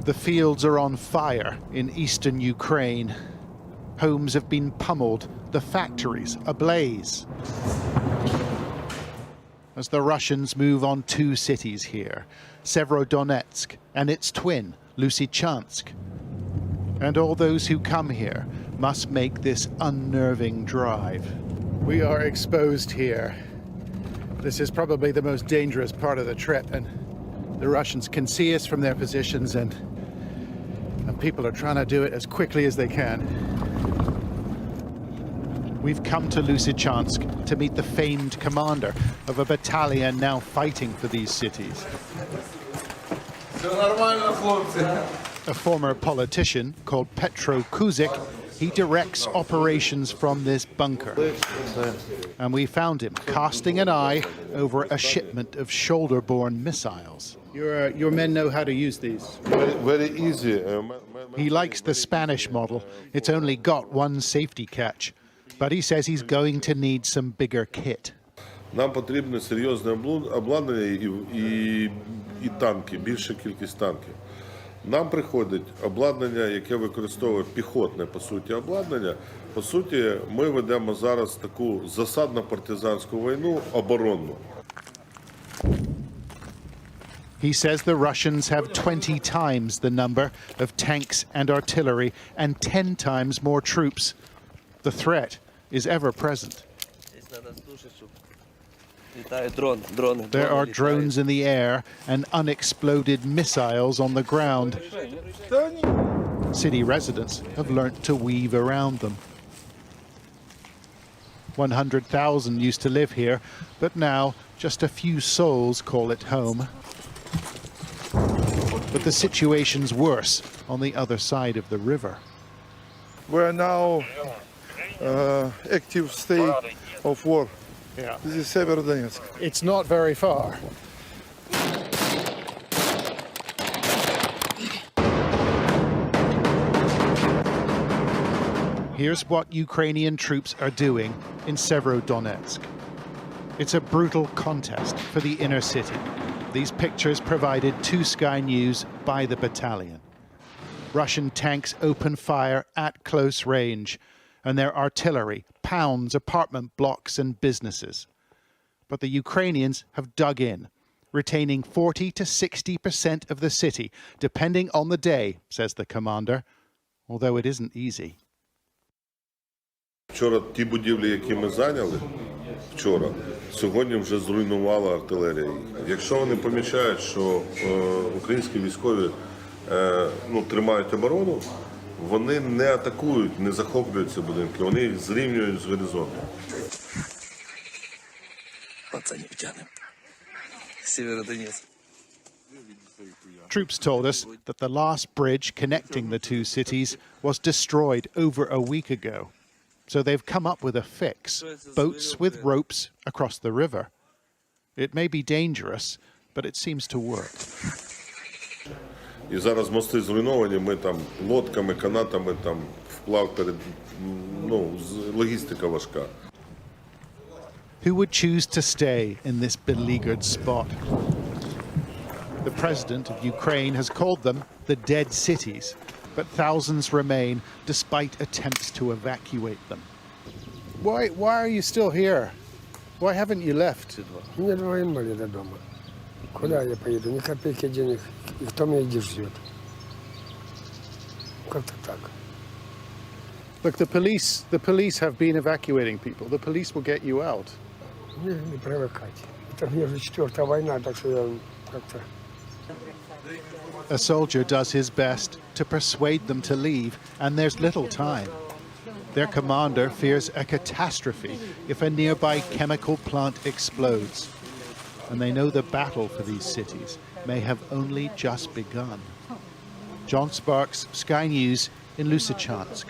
The fields are on fire in eastern Ukraine. Homes have been pummeled, the factories ablaze. As the Russians move on two cities here, Severodonetsk and its twin, Lysychansk. And all those who come here must make this unnerving drive. We are exposed here. This is probably the most dangerous part of the trip, and the Russians can see us from their positions, and people are trying to do it as quickly as they can. We've come to Lysychansk to meet the famed commander of a battalion now fighting for these cities. A former politician called Petro Kuzik, he directs operations from this bunker. And we found him casting an eye over a shipment of shoulder-borne missiles. Your men know how to use these? Very easy. He likes the Spanish model. It's only got one safety catch. But he says he's going to need some bigger kit. Нам потрібне серйозне обладнання і танки, більша кількість танків. Нам приходить обладнання, яке використовує піхотне, по суті, обладнання. По суті, ми ведемо зараз таку засадно-партизанську війну, оборонну. He says the Russians have 20 times the number of tanks and artillery and 10 times more troops. The threat is ever present. There are drones in the air and unexploded missiles on the ground. City residents have learnt to weave around them. 100,000 used to live here, but now just a few souls call it home. But the situation's worse on the other side of the river. We're now active state of war. Yeah. This is Severodonetsk. It's not very far. Here's what Ukrainian troops are doing in Severodonetsk. It's a brutal contest for the inner city. These pictures provided to Sky News by the battalion. Russian tanks open fire at close range, and their artillery pounds apartment blocks and businesses. But the Ukrainians have dug in, retaining 40 to 60% of the city, depending on the day, says the commander, although it isn't easy. Вчора ті будівлі, які ми зайняли, сьогодні вже зруйнувала артилерія. Якщо вони помічають, що українські військові тримають оборону, вони не атакують, не захоплюють ці будинки, вони їх зрівнюють з горизонтом. Troops told us that the last bridge connecting the two cities was destroyed over a week ago. So they've come up with a fix, boats with ropes across the river. It may be dangerous, but it seems to work. І зараз мости зруйновані, ми там лодками, канатами там вплав перед, логістика важка. Who would choose to stay in this beleaguered spot? The president of Ukraine has called them the dead cities, but thousands remain despite attempts to evacuate them. Why are you still here? Why haven't you left? Мне двое инвалида дома. Куда я поеду? Ни копейки денег. И кто меня здесь ждет? Как-то так. Look, the police have been evacuating people. The police will get you out. Не привыкать. Это мне уже 4-я война, так что я как-то... A soldier does his best to persuade them to leave, and there's little time. Their commander fears a catastrophe if a nearby chemical plant explodes. And they know the battle for these cities may have only just begun. John Sparks, Sky News in Lysychansk.